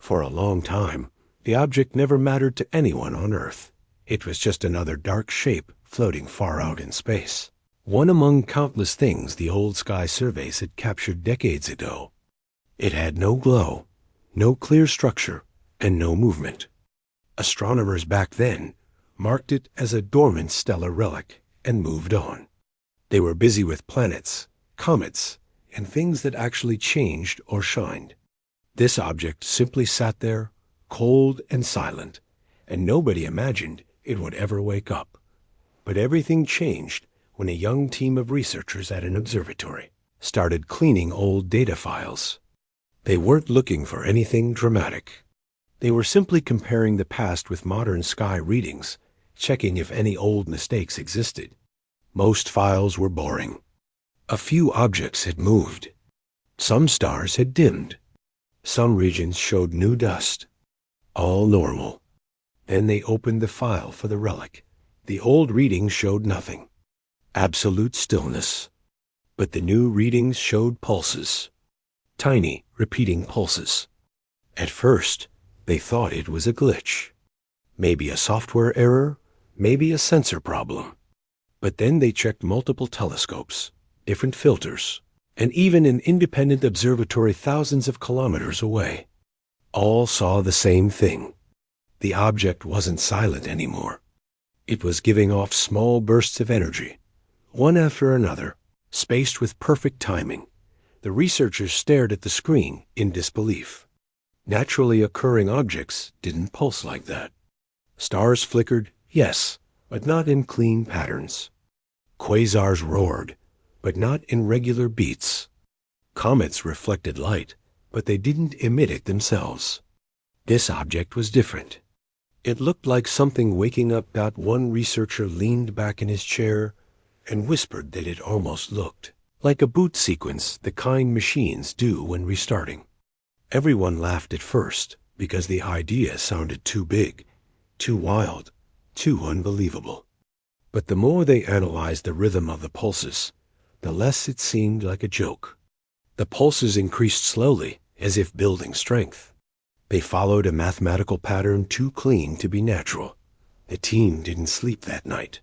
For a long time, the object never mattered to anyone on Earth. It was just another dark shape floating far out in space. One among countless things the old sky surveys had captured decades ago. It had no glow, no clear structure, and no movement. Astronomers back then marked it as a dormant stellar relic and moved on. They were busy with planets, comets, and things that actually changed or shined. This object simply sat there, cold and silent, and nobody imagined it would ever wake up. But everything changed when a young team of researchers at an observatory started cleaning old data files. They weren't looking for anything dramatic. They were simply comparing the past with modern sky readings, checking if any old mistakes existed. Most files were boring. A few objects had moved. Some stars had dimmed. Some regions showed new dust. All normal. Then they opened the file for the relic. The old readings showed nothing. Absolute stillness. But the new readings showed pulses. Tiny, repeating pulses. At first, they thought it was a glitch. Maybe a software error, maybe a sensor problem. But then they checked multiple telescopes, different filters, and even an independent observatory thousands of kilometers away. All saw the same thing. The object wasn't silent anymore. It was giving off small bursts of energy, one after another, spaced with perfect timing. The researchers stared at the screen in disbelief. Naturally occurring objects didn't pulse like that. Stars flickered, yes, but not in clean patterns. Quasars roared, but not in regular beats. Comets reflected light, but they didn't emit it themselves. This object was different. It looked like something waking up. One researcher leaned back in his chair and whispered that it almost looked like a boot sequence, the kind machines do when restarting. Everyone laughed at first because the idea sounded too big, too wild, too unbelievable. But the more they analyzed the rhythm of the pulses, the less it seemed like a joke. The pulses increased slowly, as if building strength. They followed a mathematical pattern too clean to be natural. The team didn't sleep that night.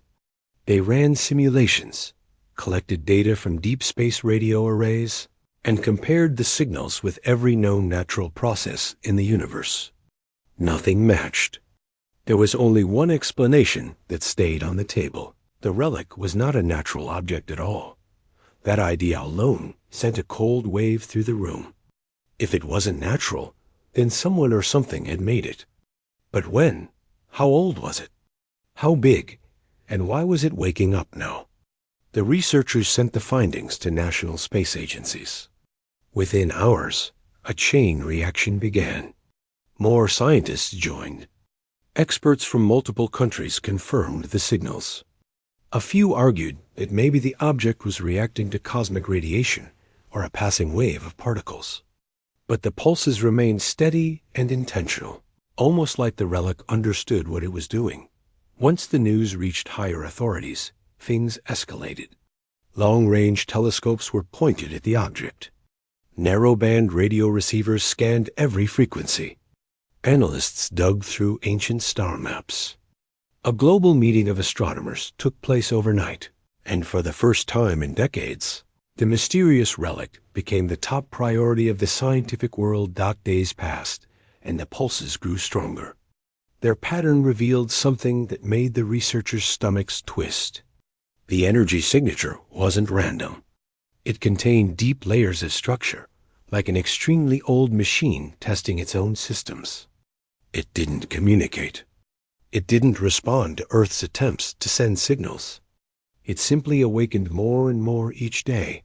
They ran simulations, collected data from deep space radio arrays, and compared the signals with every known natural process in the universe. Nothing matched. There was only one explanation that stayed on the table. The relic was not a natural object at all. That idea alone sent a cold wave through the room. If it wasn't natural, then someone or something had made it. But when? How old was it? How big? And why was it waking up now? The researchers sent the findings to national space agencies. Within hours, a chain reaction began. More scientists joined. Experts from multiple countries confirmed the signals. A few argued that maybe the object was reacting to cosmic radiation or a passing wave of particles. But the pulses remained steady and intentional, almost like the relic understood what it was doing. Once the news reached higher authorities, things escalated. Long-range telescopes were pointed at the object. Narrowband radio receivers scanned every frequency. Analysts dug through ancient star maps. A global meeting of astronomers took place overnight, and for the first time in decades, the mysterious relic became the top priority of the scientific world. Days passed, and the pulses grew stronger. Their pattern revealed something that made the researchers' stomachs twist. The energy signature wasn't random. It contained deep layers of structure, like an extremely old machine testing its own systems. It didn't communicate. It didn't respond to Earth's attempts to send signals. It simply awakened more and more each day.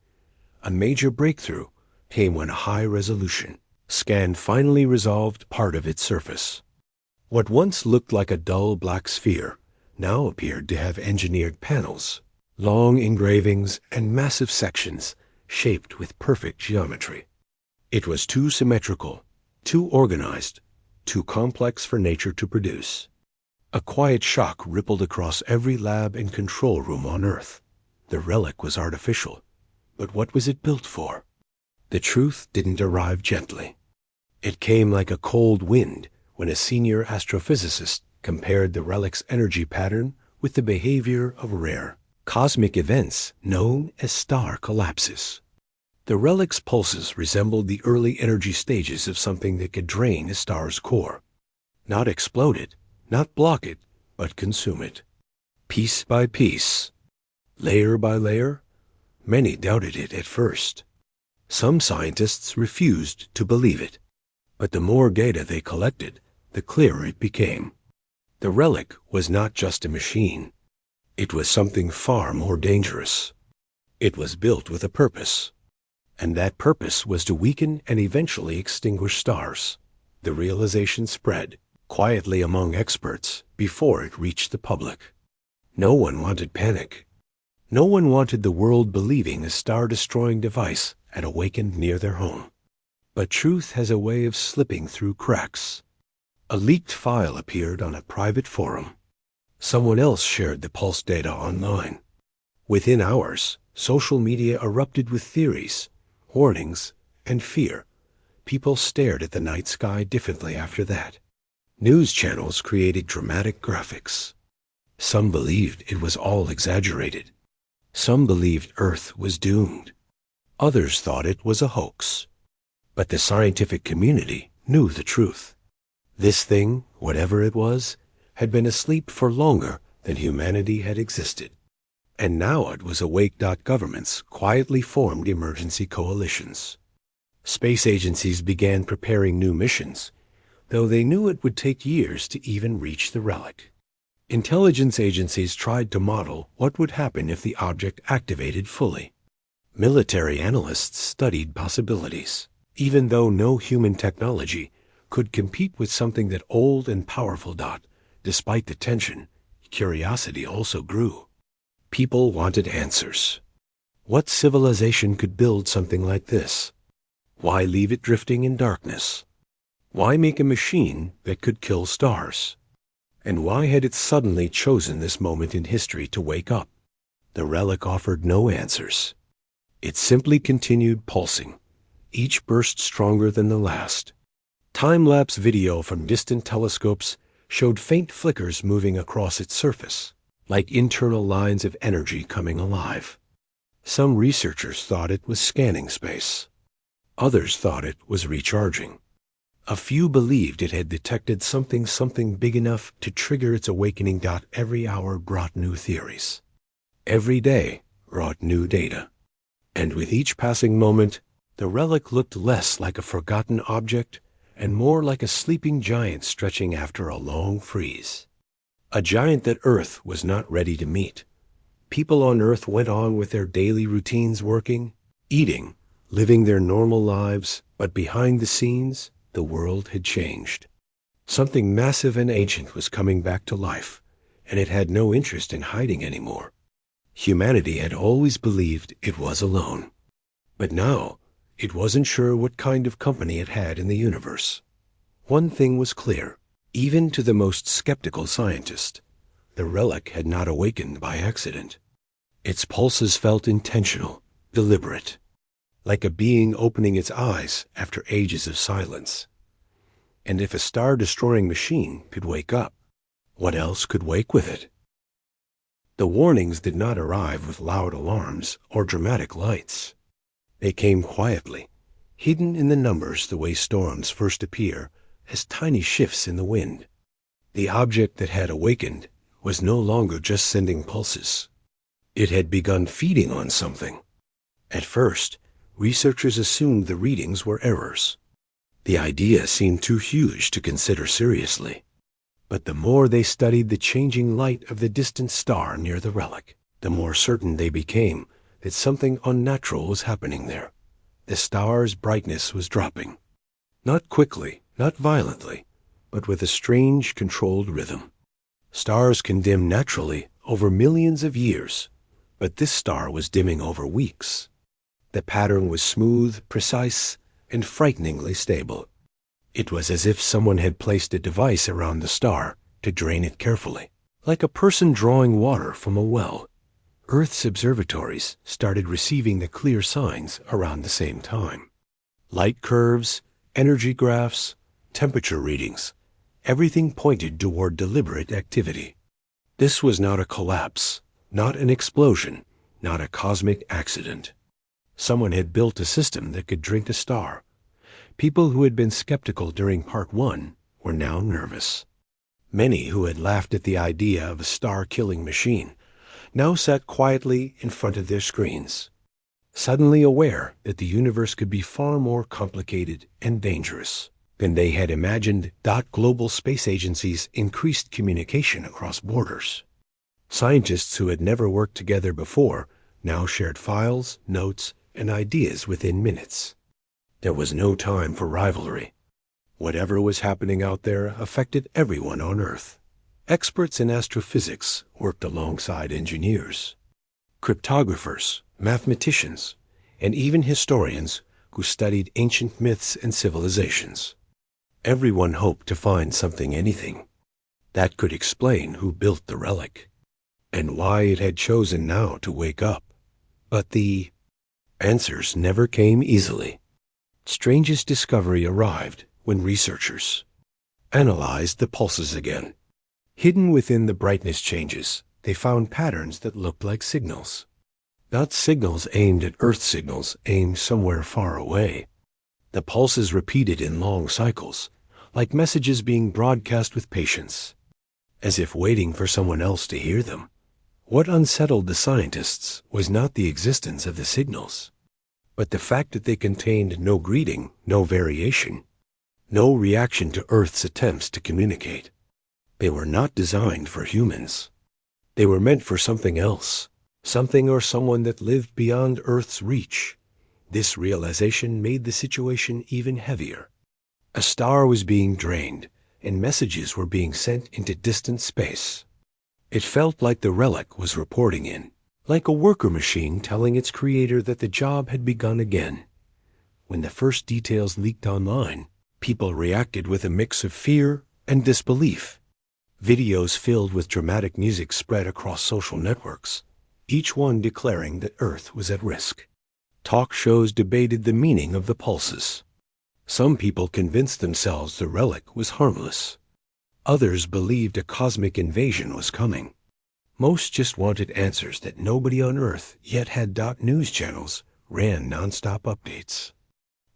A major breakthrough came when a high-resolution scan finally resolved part of its surface. What once looked like a dull black sphere now appeared to have engineered panels, long engravings, and massive sections shaped with perfect geometry. It was too symmetrical, too organized, too complex for nature to produce. A quiet shock rippled across every lab and control room on Earth. The relic was artificial, but what was it built for? The truth didn't arrive gently. It came like a cold wind when a senior astrophysicist compared the relic's energy pattern with the behavior of rare cosmic events known as star collapses. The relic's pulses resembled the early energy stages of something that could drain a star's core. Not explode it, not block it, but consume it. Piece by piece, layer by layer. Many doubted it at first. Some scientists refused to believe it. But the more data they collected, the clearer it became. The relic was not just a machine. It was something far more dangerous. It was built with a purpose. And that purpose was to weaken and eventually extinguish stars. The realization spread quietly among experts before it reached the public. No one wanted panic. No one wanted the world believing a star-destroying device had awakened near their home. But truth has a way of slipping through cracks. A leaked file appeared on a private forum. Someone else shared the pulse data online. Within hours, social media erupted with theories, warnings, and fear. People stared at the night sky differently after that. News channels created dramatic graphics. Some believed it was all exaggerated. Some believed Earth was doomed. Others thought it was a hoax. But the scientific community knew the truth. This thing, whatever it was, had been asleep for longer than humanity had existed. And now it was awake. Governments quietly formed emergency coalitions. Space agencies began preparing new missions, though they knew it would take years to even reach the relic. Intelligence agencies tried to model what would happen if the object activated fully. Military analysts studied possibilities, even though no human technology could compete with something that old and powerful. Despite the tension, curiosity also grew. People wanted answers. What civilization could build something like this? Why leave it drifting in darkness? Why make a machine that could kill stars? And why had it suddenly chosen this moment in history to wake up? The relic offered no answers. It simply continued pulsing, each burst stronger than the last. Time-lapse video from distant telescopes showed faint flickers moving across its surface, like internal lines of energy coming alive. Some researchers thought it was scanning space. Others thought it was recharging. A few believed it had detected something big enough to trigger its awakening. Every hour brought new theories. Every day brought new data. And with each passing moment, the relic looked less like a forgotten object and more like a sleeping giant stretching after a long freeze. A giant that Earth was not ready to meet. People on Earth went on with their daily routines, working, eating, living their normal lives, but behind the scenes, the world had changed. Something massive and ancient was coming back to life, and it had no interest in hiding anymore. Humanity had always believed it was alone. But now, it wasn't sure what kind of company it had in the universe. One thing was clear, even to the most skeptical scientist. The relic had not awakened by accident. Its pulses felt intentional, deliberate, like a being opening its eyes after ages of silence. And if a star-destroying machine could wake up, what else could wake with it? The warnings did not arrive with loud alarms or dramatic lights. They came quietly, hidden in the numbers the way storms first appear as tiny shifts in the wind. The object that had awakened was no longer just sending pulses. It had begun feeding on something. At first, researchers assumed the readings were errors. The idea seemed too huge to consider seriously. But the more they studied the changing light of the distant star near the relic, the more certain they became that something unnatural was happening there. The star's brightness was dropping. Not quickly, not violently, but with a strange, controlled rhythm. Stars can dim naturally over millions of years, but this star was dimming over weeks. The pattern was smooth, precise, and frighteningly stable. It was as if someone had placed a device around the star to drain it carefully, like a person drawing water from a well. Earth's observatories started receiving the clear signs around the same time. Light curves, Energy graphs, temperature readings, everything pointed toward deliberate activity. This was not a collapse, not an explosion, not a cosmic accident. Someone had built a system that could drink a star. People who had been skeptical during Part 1 were now nervous. Many who had laughed at the idea of a star-killing machine now sat quietly in front of their screens, suddenly aware that the universe could be far more complicated and dangerous than they had imagined. Global space agencies increased communication across borders. Scientists who had never worked together before now shared files, notes, and ideas within minutes. There was no time for rivalry. Whatever was happening out there affected everyone on Earth. Experts in astrophysics worked alongside engineers, cryptographers, mathematicians, and even historians who studied ancient myths and civilizations. Everyone hoped to find anything, that could explain who built the relic and why it had chosen now to wake up. But the answers never came easily. Strangest discovery arrived when researchers analyzed the pulses again. Hidden within the brightness changes, they found patterns that looked like signals. Not signals aimed at Earth, signals aimed somewhere far away. The pulses repeated in long cycles, like messages being broadcast with patience, as if waiting for someone else to hear them. What unsettled the scientists was not the existence of the signals, but the fact that they contained no greeting, no variation, no reaction to Earth's attempts to communicate. They were not designed for humans. They were meant for something else, something or someone that lived beyond Earth's reach. This realization made the situation even heavier. A star was being drained, and messages were being sent into distant space. It felt like the relic was reporting in, like a worker machine telling its creator that the job had begun again. When the first details leaked online, people reacted with a mix of fear and disbelief. Videos filled with dramatic music spread across social networks, each one declaring that Earth was at risk. Talk shows debated the meaning of the pulses. Some people convinced themselves the relic was harmless. Others believed a cosmic invasion was coming. Most just wanted answers that nobody on Earth yet had. News channels ran nonstop updates.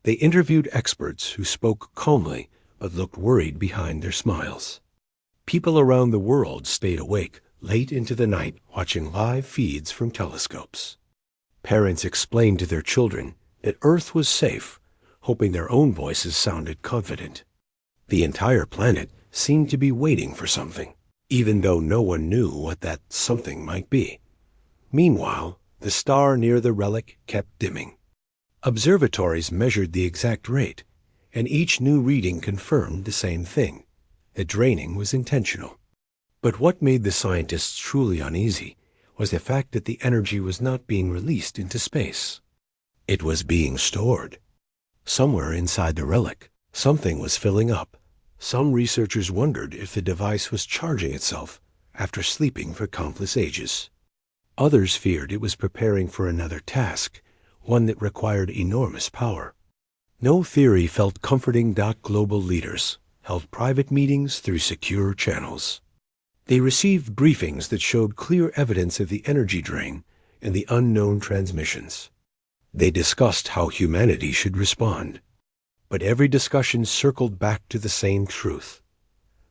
They interviewed experts who spoke calmly but looked worried behind their smiles. People around the world stayed awake late into the night watching live feeds from telescopes. Parents explained to their children that Earth was safe, hoping their own voices sounded confident. The entire planet seemed to be waiting for something, even though no one knew what that something might be. Meanwhile, the star near the relic kept dimming. Observatories measured the exact rate, and each new reading confirmed the same thing. The draining was intentional. But what made the scientists truly uneasy was the fact that the energy was not being released into space. It was being stored. Somewhere inside the relic, something was filling up. Some researchers wondered if the device was charging itself after sleeping for countless ages. Others feared it was preparing for another task, one that required enormous power. No theory felt comforting. Global leaders held private meetings through secure channels. They received briefings that showed clear evidence of the energy drain and the unknown transmissions. They discussed how humanity should respond. But every discussion circled back to the same truth.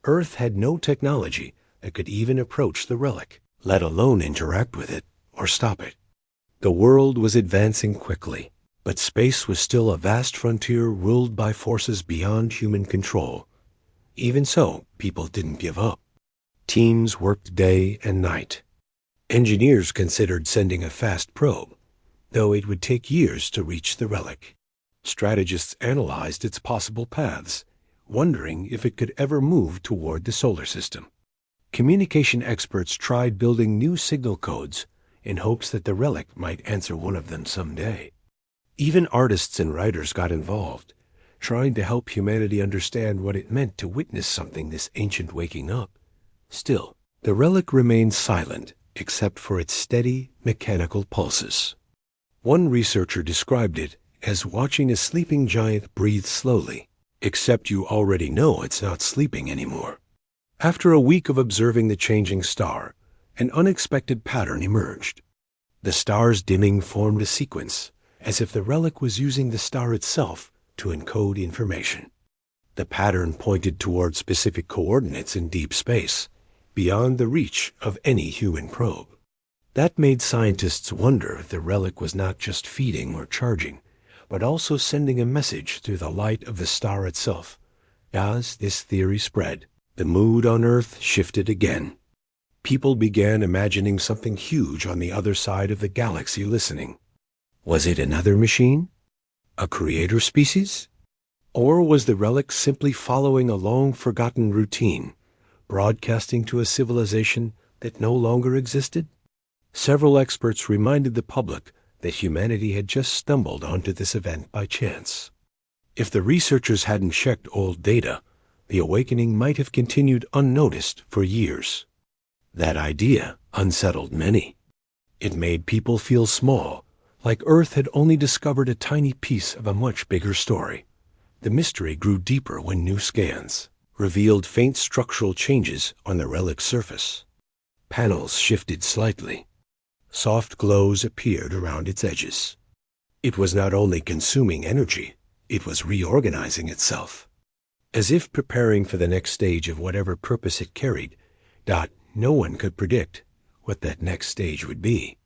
Earth had no technology that could even approach the relic, let alone interact with it or stop it. The world was advancing quickly, but space was still a vast frontier ruled by forces beyond human control. Even so, people didn't give up. Teams worked day and night. Engineers considered sending a fast probe, though it would take years to reach the relic. Strategists analyzed its possible paths, wondering if it could ever move toward the solar system. Communication experts tried building new signal codes in hopes that the relic might answer one of them someday. Even artists and writers got involved, trying to help humanity understand what it meant to witness something this ancient waking up. Still, the relic remained silent except for its steady, mechanical pulses. One researcher described it as watching a sleeping giant breathe slowly, Except you already know it's not sleeping anymore. After a week of observing the changing star, an unexpected pattern emerged. The star's dimming formed a sequence, as if the relic was using the star itself to encode information. The pattern pointed toward specific coordinates in deep space, beyond the reach of any human probe. That made scientists wonder if the relic was not just feeding or charging, but also sending a message through the light of the star itself. As this theory spread, the mood on Earth shifted again. People began imagining something huge on the other side of the galaxy listening. Was it another machine? A creator species? Or was the relic simply following a long-forgotten routine, broadcasting to a civilization that no longer existed? Several experts reminded the public that humanity had just stumbled onto this event by chance. If the researchers hadn't checked old data, the awakening might have continued unnoticed for years. That idea unsettled many. It made people feel small, like Earth had only discovered a tiny piece of a much bigger story. The mystery grew deeper when new scans revealed faint structural changes on the relic's surface. Panels shifted slightly. Soft glows appeared around its edges. It was not only consuming energy, it was reorganizing itself. As if preparing for the next stage of whatever purpose it carried, no one could predict what that next stage would be.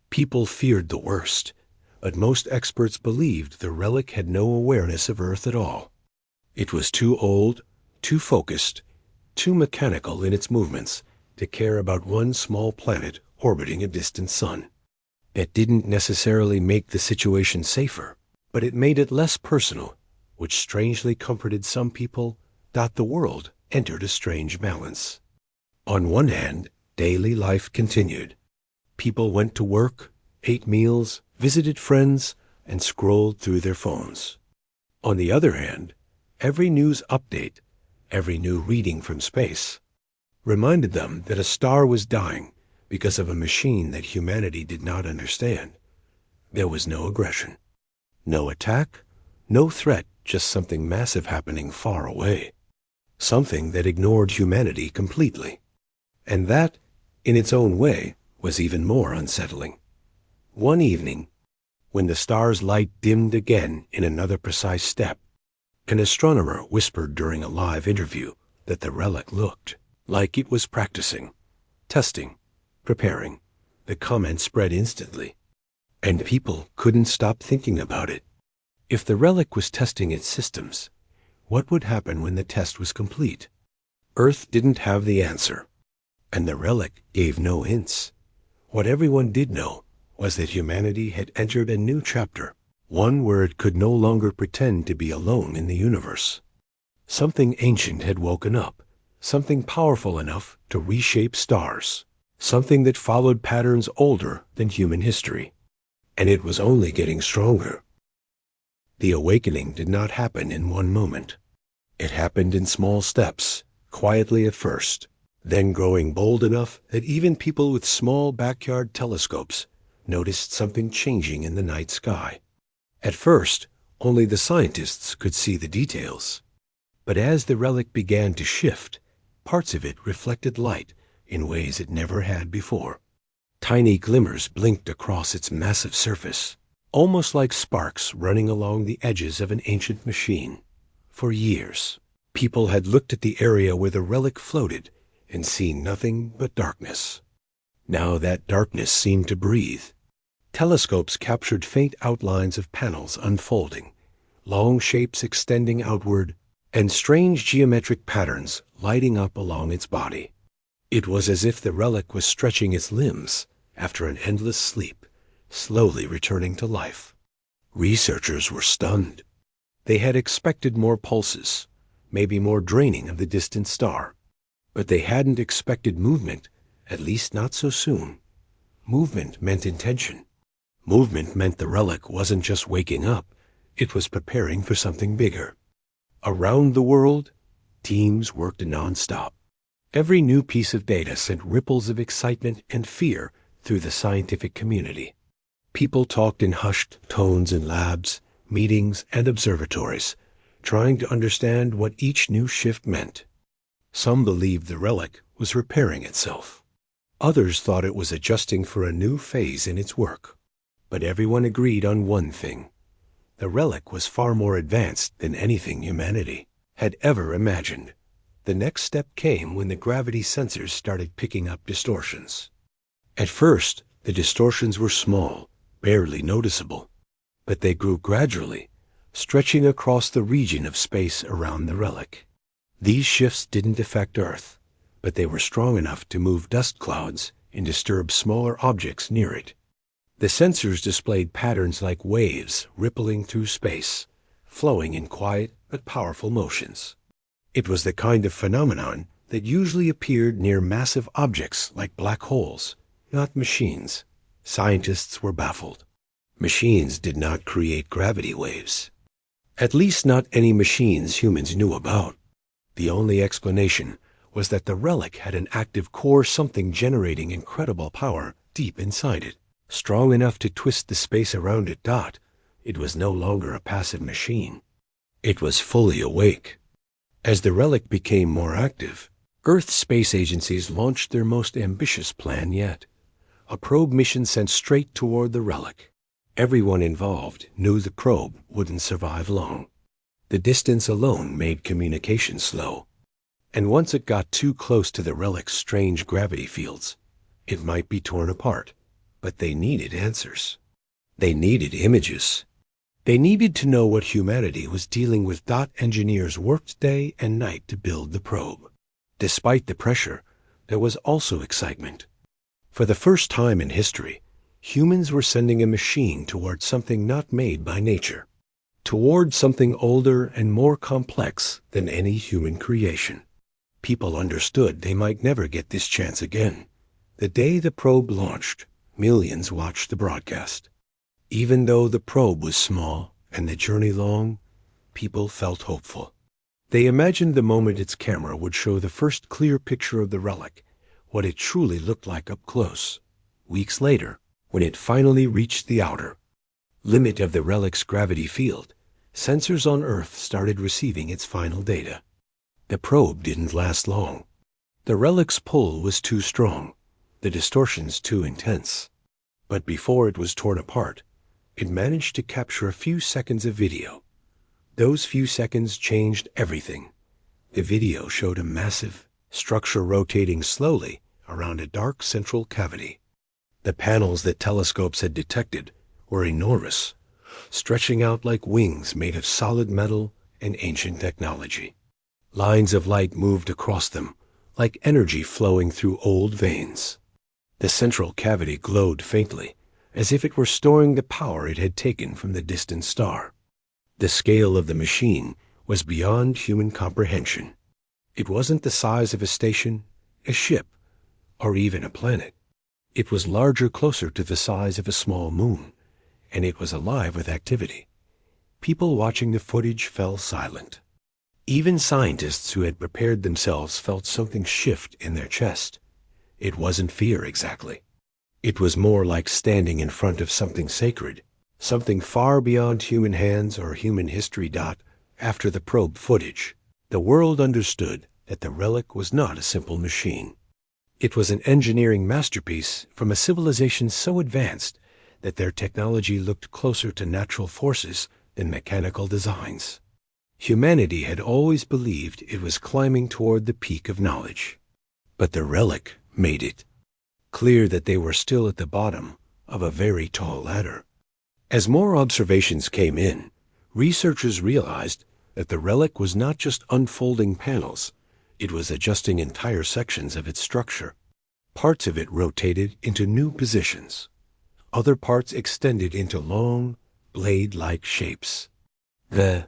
People feared the worst, but most experts believed the relic had no awareness of Earth at all. It was too old, too focused, too mechanical in its movements to care about one small planet orbiting a distant sun. That didn't necessarily make the situation safer, but it made it less personal, which strangely comforted some people. The world entered a strange balance. On one hand, daily life continued. People went to work, ate meals, visited friends, and scrolled through their phones. On the other hand, every news update, every new reading from space, reminded them that a star was dying because of a machine that humanity did not understand. There was no aggression, no attack, no threat, just something massive happening far away. Something that ignored humanity completely. And that, in its own way, was even more unsettling. One evening, when the star's light dimmed again in another precise step, an astronomer whispered during a live interview that the relic looked like it was practicing, testing, preparing. The comment spread instantly, and people couldn't stop thinking about it. If the relic was testing its systems, what would happen when the test was complete? Earth didn't have the answer, and the relic gave no hints. What everyone did know was that humanity had entered a new chapter, one where it could no longer pretend to be alone in the universe. Something ancient had woken up, something powerful enough to reshape stars, something that followed patterns older than human history. And it was only getting stronger. The awakening did not happen in one moment. It happened in small steps, quietly at first, then growing bold enough that even people with small backyard telescopes noticed something changing in the night sky. At first, only the scientists could see the details. But as the relic began to shift, parts of it reflected light in ways it never had before. Tiny glimmers blinked across its massive surface, almost like sparks running along the edges of an ancient machine. For years, people had looked at the area where the relic floated and seen nothing but darkness. Now that darkness seemed to breathe. Telescopes captured faint outlines of panels unfolding, long shapes extending outward, and strange geometric patterns lighting up along its body. It was as if the relic was stretching its limbs after an endless sleep, slowly returning to life. Researchers were stunned. They had expected more pulses, maybe more draining of the distant star. But they hadn't expected movement, at least not so soon. Movement meant intention. Movement meant the relic wasn't just waking up, it was preparing for something bigger. Around the world, teams worked non-stop. Every new piece of data sent ripples of excitement and fear through the scientific community. People talked in hushed tones in labs, meetings, and observatories, trying to understand what each new shift meant. Some believed the relic was repairing itself. Others thought it was adjusting for a new phase in its work. But everyone agreed on one thing. The relic was far more advanced than anything humanity had ever imagined. The next step came when the gravity sensors started picking up distortions. At first, the distortions were small, barely noticeable, but they grew gradually, stretching across the region of space around the relic. These shifts didn't affect Earth, but they were strong enough to move dust clouds and disturb smaller objects near it. The sensors displayed patterns like waves rippling through space, flowing in quiet but powerful motions. It was the kind of phenomenon that usually appeared near massive objects like black holes, not machines. Scientists were baffled. Machines did not create gravity waves. At least not any machines humans knew about. The only explanation was that the relic had an active core, something generating incredible power deep inside it, strong enough to twist the space around it. It was no longer a passive machine. It was fully awake. As the relic became more active, Earth's space agencies launched their most ambitious plan yet, a probe mission sent straight toward the relic. Everyone involved knew the probe wouldn't survive long. The distance alone made communication slow, and once it got too close to the relic's strange gravity fields, it might be torn apart. But they needed answers. They needed images. They needed to know what humanity was dealing with. Engineers worked day and night to build the probe. Despite the pressure, there was also excitement. For the first time in history, humans were sending a machine toward something not made by nature, toward something older and more complex than any human creation. People understood they might never get this chance again. The day the probe launched, millions watched the broadcast. Even though the probe was small and the journey long, people felt hopeful. They imagined the moment its camera would show the first clear picture of the relic, what it truly looked like up close. Weeks later, when it finally reached the outer limit of the relic's gravity field, sensors on Earth started receiving its final data. The probe didn't last long. The relic's pull was too strong, the distortions too intense. But before it was torn apart, it managed to capture a few seconds of video. Those few seconds changed everything. The video showed a massive structure rotating slowly around a dark central cavity. The panels that telescopes had detected were enormous, stretching out like wings made of solid metal and ancient technology. Lines of light moved across them, like energy flowing through old veins. The central cavity glowed faintly, as if it were storing the power it had taken from the distant star. The scale of the machine was beyond human comprehension. It wasn't the size of a station, a ship, or even a planet. It was larger, closer to the size of a small moon, and it was alive with activity. People watching the footage fell silent. Even scientists who had prepared themselves felt something shift in their chest. It wasn't fear exactly. It was more like standing in front of something sacred, something far beyond human hands or human history. After the probe footage, the world understood that the relic was not a simple machine. It was an engineering masterpiece from a civilization so advanced that their technology looked closer to natural forces than mechanical designs. Humanity had always believed it was climbing toward the peak of knowledge, but the relic made it clear that they were still at the bottom of a very tall ladder. As more observations came in, researchers realized that the relic was not just unfolding panels, it was adjusting entire sections of its structure. Parts of it rotated into new positions. Other parts extended into long, blade-like shapes. The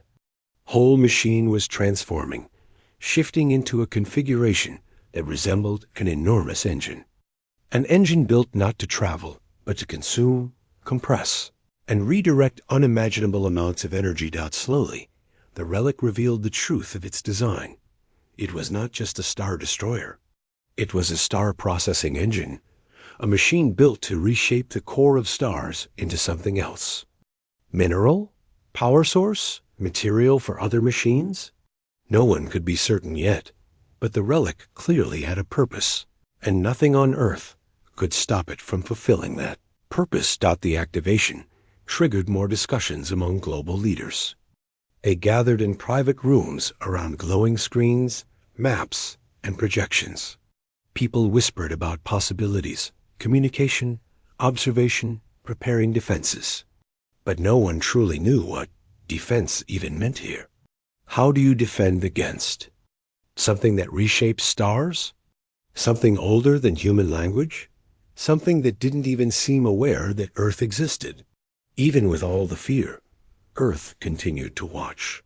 whole machine was transforming, shifting into a configuration that resembled an enormous engine. An engine built not to travel, but to consume, compress, and redirect unimaginable amounts of energy. Slowly, the relic revealed the truth of its design. It was not just a star destroyer. It was a star processing engine, a machine built to reshape the core of stars into something else. Mineral? Power source? Material for other machines? No one could be certain yet, but the relic clearly had a purpose, and nothing on Earth could stop it from fulfilling that purpose. The activation triggered more discussions among global leaders. They gathered in private rooms around glowing screens, maps, and projections. People whispered about possibilities, communication, observation, preparing defenses. But no one truly knew what defense even meant here. How do you defend against something that reshapes stars? Something older than human language? Something that didn't even seem aware that Earth existed? Even with all the fear, Earth continued to watch.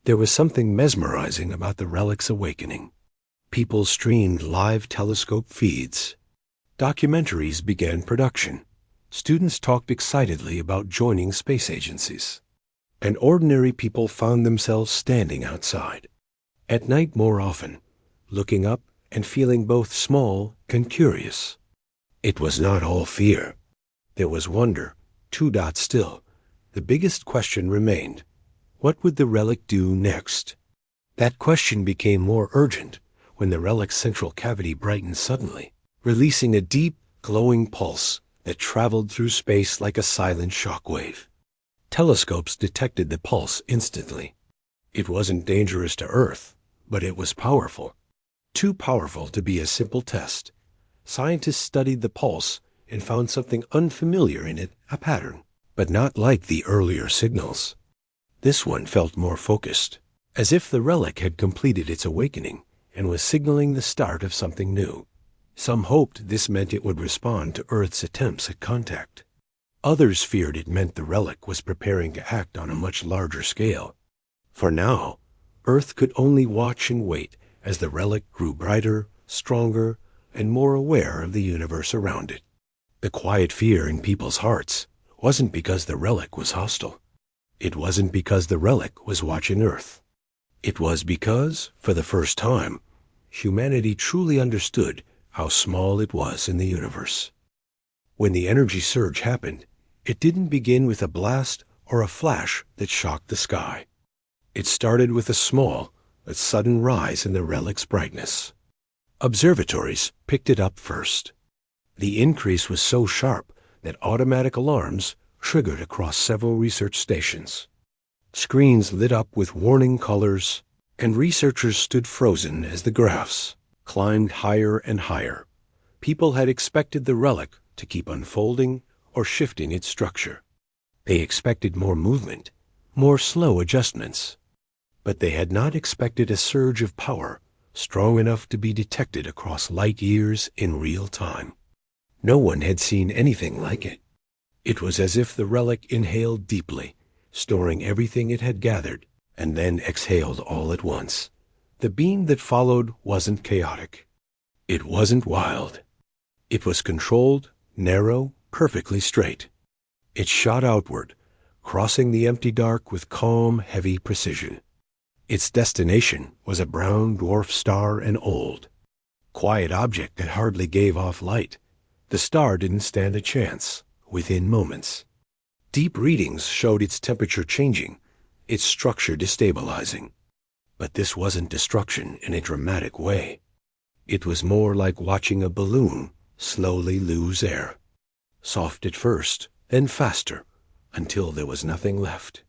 There was something mesmerizing about the relic's awakening. People streamed live telescope feeds. Documentaries began production. Students talked excitedly about joining space agencies. And ordinary people found themselves standing outside. At night more often, looking up and feeling both small and curious. It was not all fear. There was wonder, still. The biggest question remained. What would the relic do next? That question became more urgent when the relic's central cavity brightened suddenly, releasing a deep, glowing pulse that traveled through space like a silent shockwave. Telescopes detected the pulse instantly. It wasn't dangerous to Earth, but it was powerful. Too powerful to be a simple test. Scientists studied the pulse and found something unfamiliar in it, a pattern, but not like the earlier signals. This one felt more focused, as if the relic had completed its awakening and was signaling the start of something new. Some hoped this meant it would respond to Earth's attempts at contact. Others feared it meant the relic was preparing to act on a much larger scale. For now, Earth could only watch and wait as the relic grew brighter, stronger, and more aware of the universe around it. The quiet fear in people's hearts wasn't because the relic was hostile. It wasn't because the relic was watching Earth. It was because, for the first time, humanity truly understood how small it was in the universe. When the energy surge happened, it didn't begin with a blast or a flash that shocked the sky. It started with a small but sudden rise in the relic's brightness. Observatories picked it up first. The increase was so sharp that automatic alarms triggered across several research stations. Screens lit up with warning colors, and researchers stood frozen as the graphs climbed higher and higher. People had expected the relic to keep unfolding or shifting its structure. They expected more movement, more slow adjustments. But they had not expected a surge of power strong enough to be detected across light years in real time. No one had seen anything like it. It was as if the relic inhaled deeply, storing everything it had gathered, and then exhaled all at once. The beam that followed wasn't chaotic. It wasn't wild. It was controlled, narrow, perfectly straight. It shot outward, crossing the empty dark with calm, heavy precision. Its destination was a brown dwarf star and old. Quiet object that hardly gave off light. The star didn't stand a chance, within moments. Deep readings showed its temperature changing, its structure destabilizing. But this wasn't destruction in a dramatic way. It was more like watching a balloon slowly lose air. Soft at first, then faster, until there was nothing left.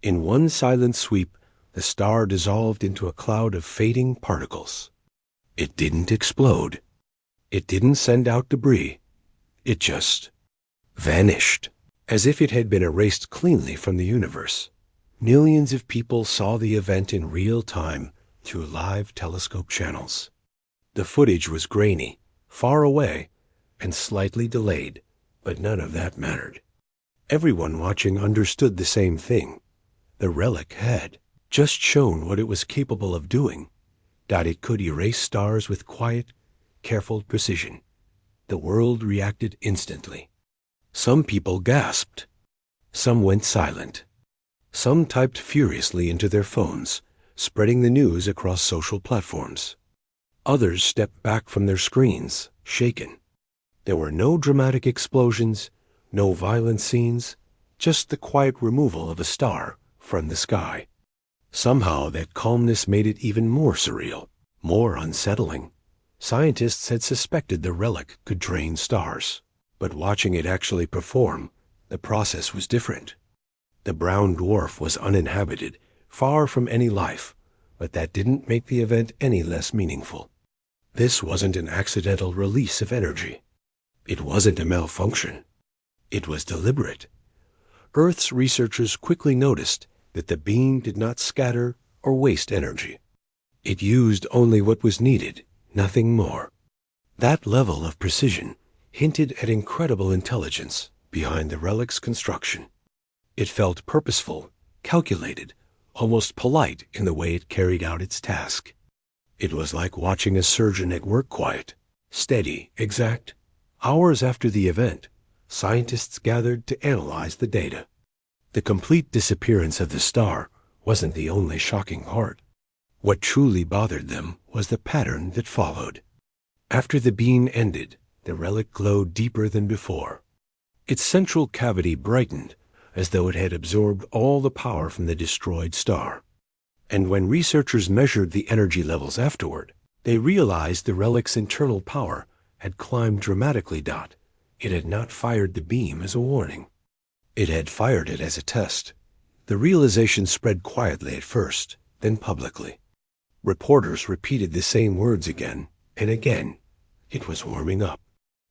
In one silent sweep, the star dissolved into a cloud of fading particles. It didn't explode. It didn't send out debris. It just vanished, as if it had been erased cleanly from the universe. Millions of people saw the event in real time through live telescope channels. The footage was grainy, far away, and slightly delayed, but none of that mattered. Everyone watching understood the same thing. The relic had just shown what it was capable of doing, that it could erase stars with quiet, careful precision. The world reacted instantly. Some people gasped. Some went silent. Some typed furiously into their phones, spreading the news across social platforms. Others stepped back from their screens, shaken. There were no dramatic explosions, no violent scenes, just the quiet removal of a star from the sky. Somehow that calmness made it even more surreal, more unsettling. Scientists had suspected the relic could drain stars, but watching it actually perform, the process was different. The brown dwarf was uninhabited, far from any life, but that didn't make the event any less meaningful. This wasn't an accidental release of energy. It wasn't a malfunction. It was deliberate. Earth's researchers quickly noticed that the beam did not scatter or waste energy. It used only what was needed, nothing more. That level of precision hinted at incredible intelligence behind the relic's construction. It felt purposeful, calculated, almost polite in the way it carried out its task. It was like watching a surgeon at work, quiet, steady, exact. Hours after the event, scientists gathered to analyze the data. The complete disappearance of the star wasn't the only shocking part. What truly bothered them was the pattern that followed. After the beam ended, the relic glowed deeper than before. Its central cavity brightened, as though it had absorbed all the power from the destroyed star. And when researchers measured the energy levels afterward, they realized the relic's internal power had climbed dramatically. It had not fired the beam as a warning. It had fired it as a test. The realization spread quietly at first, then publicly. Reporters repeated the same words again and again. It was warming up.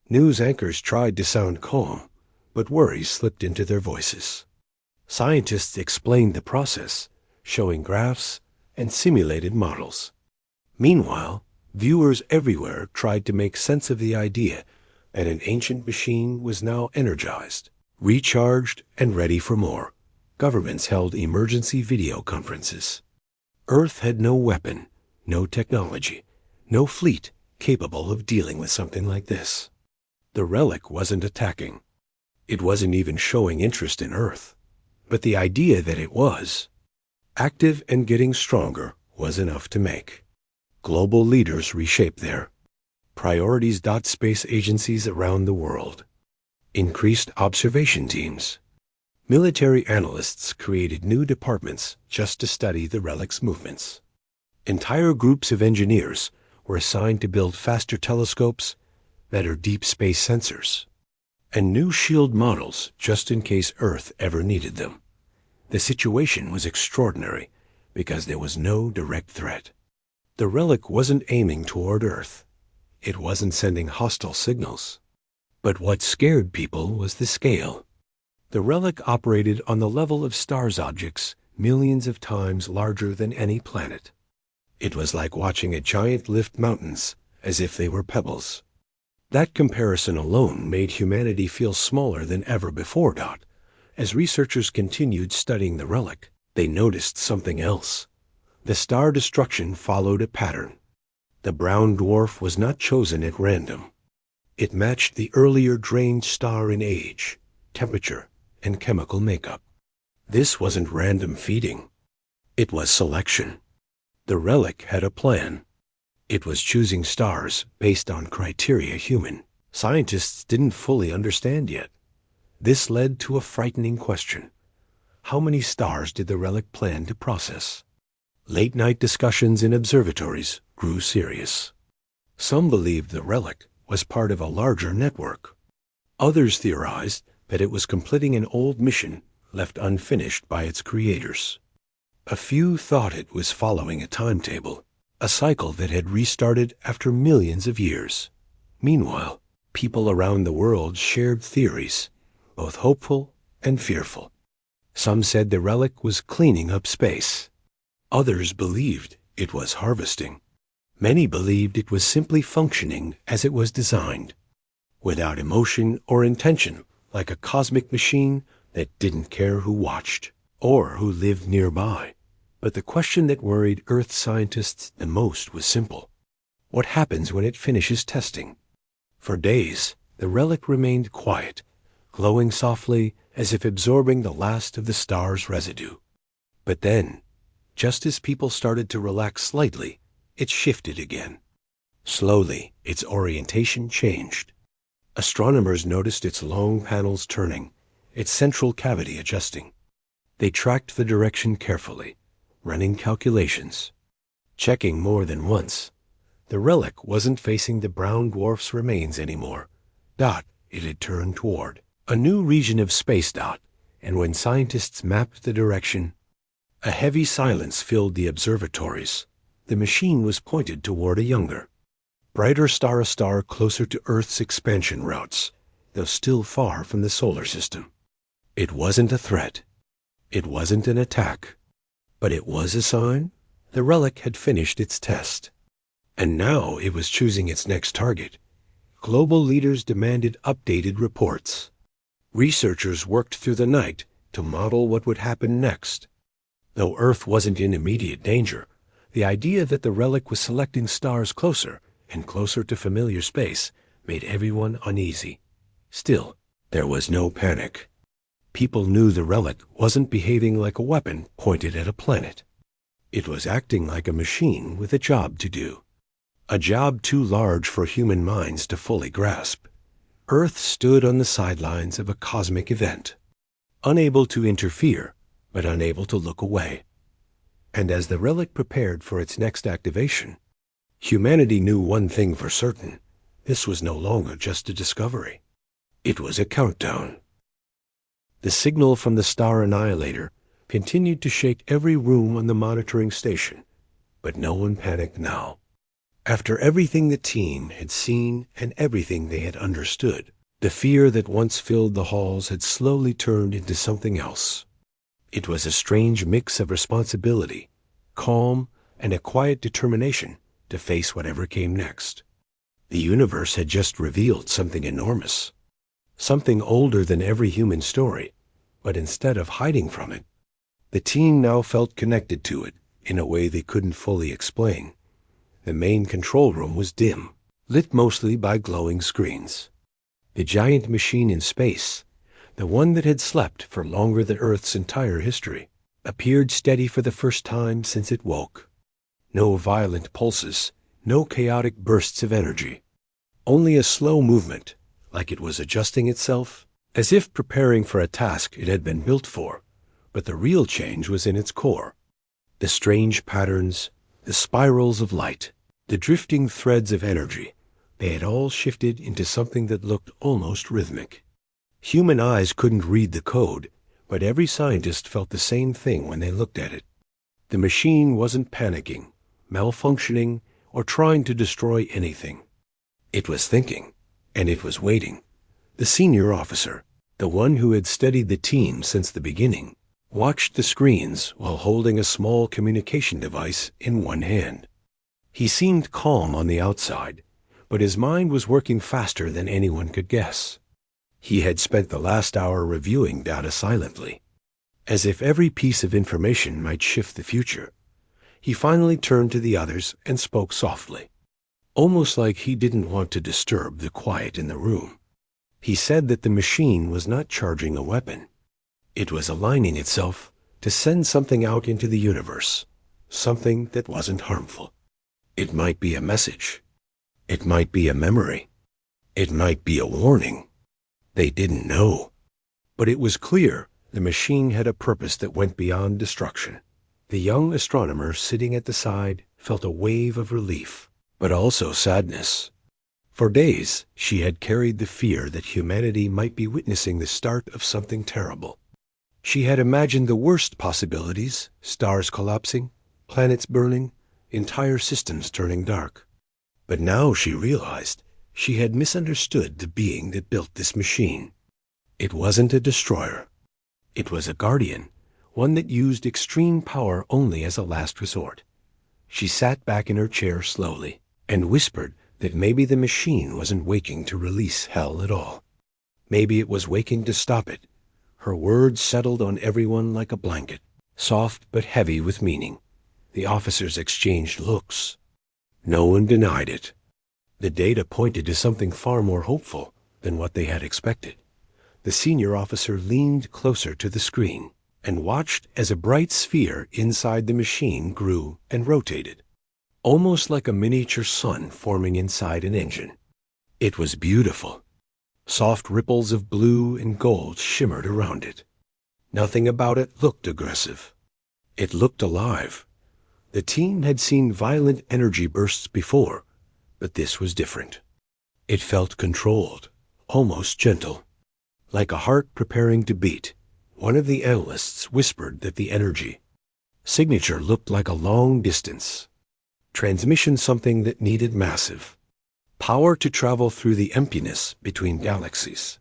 News anchors tried to sound calm, but worry slipped into their voices. Scientists explained the process, showing graphs and simulated models. Meanwhile, viewers everywhere tried to make sense of the idea that an ancient machine was now energized, recharged, and ready for more. Governments held emergency video conferences. Earth had no weapon, no technology, no fleet capable of dealing with something like this. The relic wasn't attacking. It wasn't even showing interest in Earth. But the idea that it was active and getting stronger was enough to make global leaders reshape their priorities. Space agencies around the world increased observation teams. Military analysts created new departments just to study the relic's movements. Entire groups of engineers were assigned to build faster telescopes, better deep space sensors, and new shield models just in case Earth ever needed them. The situation was extraordinary because there was no direct threat. The relic wasn't aiming toward Earth. It wasn't sending hostile signals. But what scared people was the scale. The relic operated on the level of stars objects millions of times larger than any planet. It was like watching a giant lift mountains as if they were pebbles. That comparison alone made humanity feel smaller than ever before. As researchers continued studying the relic, they noticed something else. The star destruction followed a pattern. The brown dwarf was not chosen at random. It matched the earlier drained star in age, temperature, and chemical makeup. This wasn't random feeding. It was selection. The relic had a plan. It was choosing stars based on criteria human scientists didn't fully understand yet. This led to a frightening question. How many stars did the relic plan to process? Late-night discussions in observatories grew serious. Some believed the relic was part of a larger network. Others theorized that it was completing an old mission left unfinished by its creators. A few thought it was following a timetable, a cycle that had restarted after millions of years. Meanwhile, people around the world shared theories, both hopeful and fearful. Some said the relic was cleaning up space. Others believed it was harvesting. Many believed it was simply functioning as it was designed, without emotion or intention, like a cosmic machine that didn't care who watched or who lived nearby. But the question that worried Earth scientists the most was simple. What happens when it finishes testing? For days, the relic remained quiet, glowing softly as if absorbing the last of the star's residue. But then, just as people started to relax slightly, it shifted again. Slowly, its orientation changed. Astronomers noticed its long panels turning, its central cavity adjusting. They tracked the direction carefully, running calculations, checking more than once. The relic wasn't facing the brown dwarf's remains anymore. It had turned toward a new region of space. And when scientists mapped the direction, a heavy silence filled the observatories. The machine was pointed toward a younger, brighter star, a star closer to Earth's expansion routes, though still far from the solar system. It wasn't a threat. It wasn't an attack. But it was a sign. The relic had finished its test. And now it was choosing its next target. Global leaders demanded updated reports. Researchers worked through the night to model what would happen next. Though Earth wasn't in immediate danger, the idea that the relic was selecting stars closer and closer to familiar space made everyone uneasy. Still, there was no panic. People knew the relic wasn't behaving like a weapon pointed at a planet. It was acting like a machine with a job to do. A job too large for human minds to fully grasp. Earth stood on the sidelines of a cosmic event, unable to interfere, but unable to look away. And as the relic prepared for its next activation, humanity knew one thing for certain. This was no longer just a discovery. It was a countdown. The signal from the Star-Annihilator continued to shake every room on the monitoring station, but no one panicked now. After everything the team had seen and everything they had understood, the fear that once filled the halls had slowly turned into something else. It was a strange mix of responsibility, calm, and a quiet determination to face whatever came next. The universe had just revealed something enormous, something older than every human story, but instead of hiding from it, the team now felt connected to it in a way they couldn't fully explain. The main control room was dim, lit mostly by glowing screens. The giant machine in space, the one that had slept for longer than Earth's entire history, appeared steady for the first time since it woke. No violent pulses, no chaotic bursts of energy. Only a slow movement, like it was adjusting itself, as if preparing for a task it had been built for. But the real change was in its core. The strange patterns, the spirals of light, the drifting threads of energy, they had all shifted into something that looked almost rhythmic. Human eyes couldn't read the code, but every scientist felt the same thing when they looked at it. The machine wasn't panicking, malfunctioning, or trying to destroy anything. It was thinking, and it was waiting. The senior officer, the one who had studied the team since the beginning, watched the screens while holding a small communication device in one hand. He seemed calm on the outside, but his mind was working faster than anyone could guess. He had spent the last hour reviewing data silently, as if every piece of information might shift the future. He finally turned to the others and spoke softly, almost like he didn't want to disturb the quiet in the room. He said that the machine was not charging a weapon. It was aligning itself to send something out into the universe, something that wasn't harmful. It might be a message. It might be a memory. It might be a warning. They didn't know. But it was clear the machine had a purpose that went beyond destruction. The young astronomer sitting at the side felt a wave of relief, but also sadness. For days, she had carried the fear that humanity might be witnessing the start of something terrible. She had imagined the worst possibilities, stars collapsing, planets burning, entire systems turning dark. But now she realized she had misunderstood the being that built this machine. It wasn't a destroyer. It was a guardian, one that used extreme power only as a last resort. She sat back in her chair slowly and whispered that maybe the machine wasn't waking to release hell at all. Maybe it was waking to stop it. Her words settled on everyone like a blanket, soft but heavy with meaning. The officers exchanged looks. No one denied it. The data pointed to something far more hopeful than what they had expected. The senior officer leaned closer to the screen and watched as a bright sphere inside the machine grew and rotated, almost like a miniature sun forming inside an engine. It was beautiful. Soft ripples of blue and gold shimmered around it. Nothing about it looked aggressive. It looked alive. The team had seen violent energy bursts before, but this was different. It felt controlled, almost gentle, like a heart preparing to beat. One of the analysts whispered that the energy signature looked like a long distance transmission, something that needed massive power to travel through the emptiness between galaxies.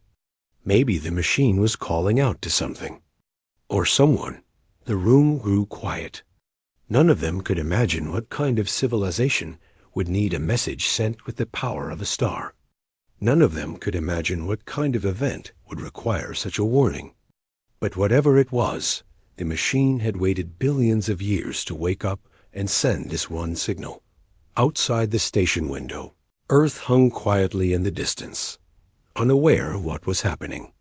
Maybe the machine was calling out to something or someone. The room grew quiet. None of them could imagine what kind of civilization would need a message sent with the power of a star. None of them could imagine what kind of event would require such a warning. But whatever it was, the machine had waited billions of years to wake up and send this one signal. Outside the station window, Earth hung quietly in the distance, unaware of what was happening.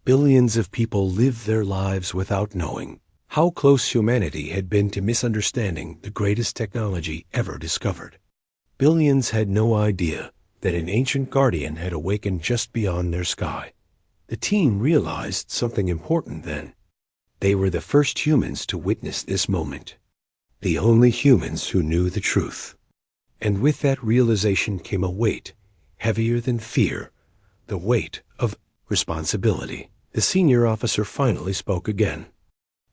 Billions of people lived their lives without knowing how close humanity had been to misunderstanding the greatest technology ever discovered. Billions had no idea that an ancient guardian had awakened just beyond their sky. The team realized something important then. They were the first humans to witness this moment, the only humans who knew the truth. And with that realization came a weight, heavier than fear, the weight of responsibility. The senior officer finally spoke again.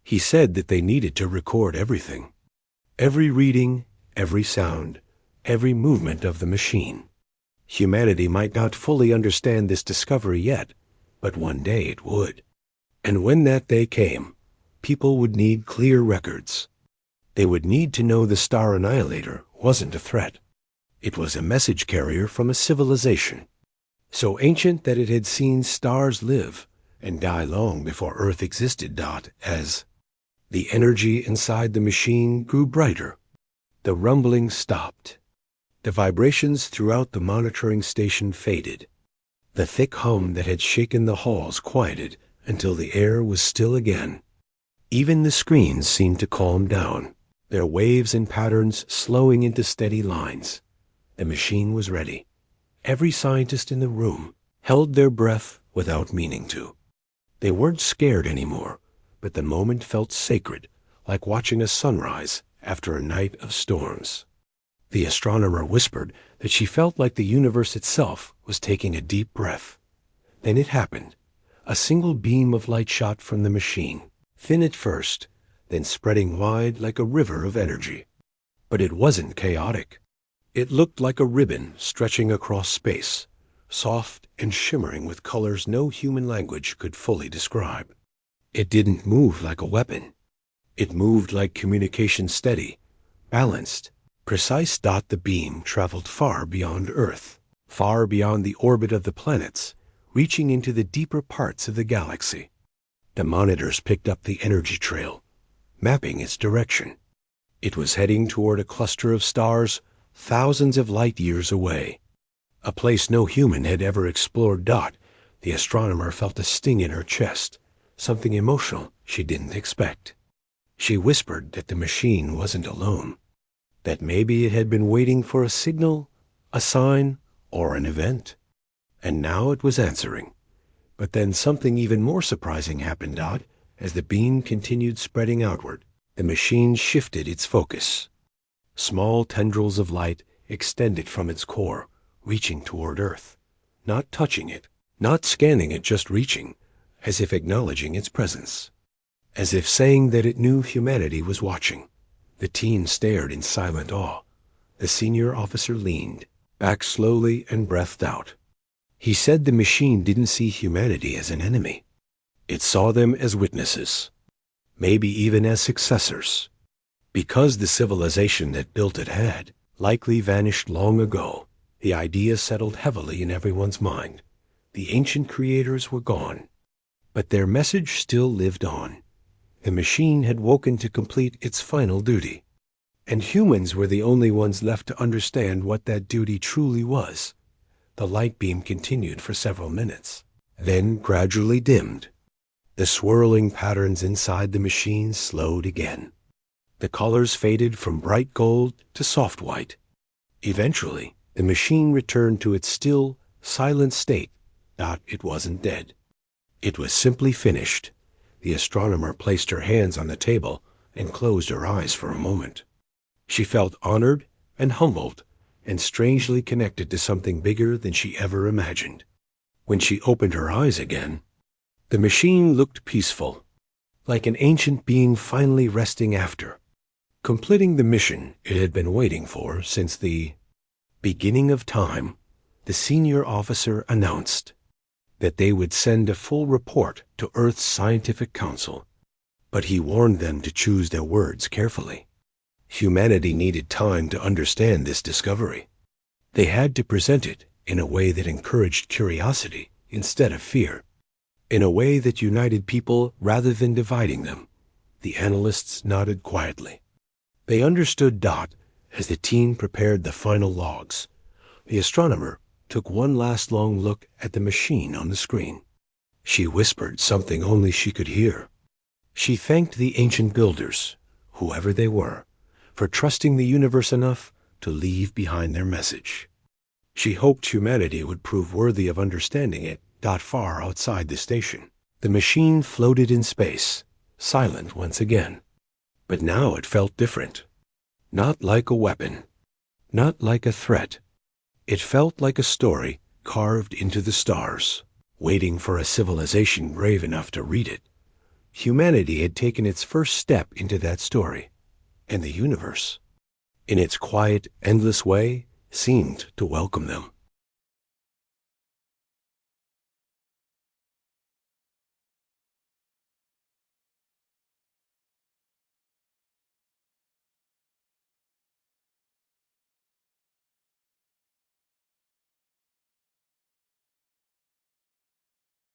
He said that they needed to record everything. Every reading, every sound, every movement of the machine. Humanity might not fully understand this discovery yet, but one day it would. And when that day came, people would need clear records. They would need to know the Star-Annihilator wasn't a threat. It was a message carrier from a civilization so ancient that it had seen stars live and die long before Earth existed. As the energy inside the machine grew brighter, the rumbling stopped. The vibrations throughout the monitoring station faded. The thick hum that had shaken the halls quieted until the air was still again. Even the screens seemed to calm down, their waves and patterns slowing into steady lines. The machine was ready. Every scientist in the room held their breath without meaning to. They weren't scared anymore, but the moment felt sacred, like watching a sunrise after a night of storms. The astronomer whispered that she felt like the universe itself was taking a deep breath. Then it happened. A single beam of light shot from the machine, thin at first, then spreading wide like a river of energy. But it wasn't chaotic. It looked like a ribbon stretching across space, soft and shimmering with colors no human language could fully describe. It didn't move like a weapon. It moved like communication, steady, balanced, precise. The beam traveled far beyond Earth, far beyond the orbit of the planets, reaching into the deeper parts of the galaxy. The monitors picked up the energy trail, mapping its direction. It was heading toward a cluster of stars thousands of light years away, a place no human had ever explored. The astronomer felt a sting in her chest, something emotional she didn't expect. She whispered that the machine wasn't alone, that maybe it had been waiting for a signal, a sign, or an event. And now it was answering. But then something even more surprising happened. As the beam continued spreading outward, the machine shifted its focus. Small tendrils of light extended from its core, reaching toward Earth, not touching it, not scanning it, just reaching, as if acknowledging its presence, as if saying that it knew humanity was watching. The team stared in silent awe. The senior officer leaned back slowly and breathed out. He said the machine didn't see humanity as an enemy. It saw them as witnesses, maybe even as successors. Because the civilization that built it had likely vanished long ago, the idea settled heavily in everyone's mind. The ancient creators were gone, but their message still lived on. The machine had woken to complete its final duty, and humans were the only ones left to understand what that duty truly was. The light beam continued for several minutes, then gradually dimmed. The swirling patterns inside the machine slowed again. The colors faded from bright gold to soft white. Eventually, the machine returned to its still, silent state. It wasn't dead. It was simply finished. The astronomer placed her hands on the table and closed her eyes for a moment. She felt honored and humbled and strangely connected to something bigger than she ever imagined. When she opened her eyes again, the machine looked peaceful, like an ancient being finally resting after completing the mission it had been waiting for since the beginning of time. The senior officer announced that they would send a full report to Earth's Scientific Council, but he warned them to choose their words carefully. Humanity needed time to understand this discovery. They had to present it in a way that encouraged curiosity instead of fear, in a way that united people rather than dividing them. The analysts nodded quietly. They understood Dot as the team prepared the final logs. The astronomer took one last long look at the machine on the screen. She whispered something only she could hear. She thanked the ancient builders, whoever they were, for trusting the universe enough to leave behind their message. She hoped humanity would prove worthy of understanding it not far outside the station. The machine floated in space, silent once again. But now it felt different. Not like a weapon, not like a threat. It felt like a story carved into the stars, waiting for a civilization brave enough to read it. Humanity had taken its first step into that story, and the universe, in its quiet, endless way, seemed to welcome them.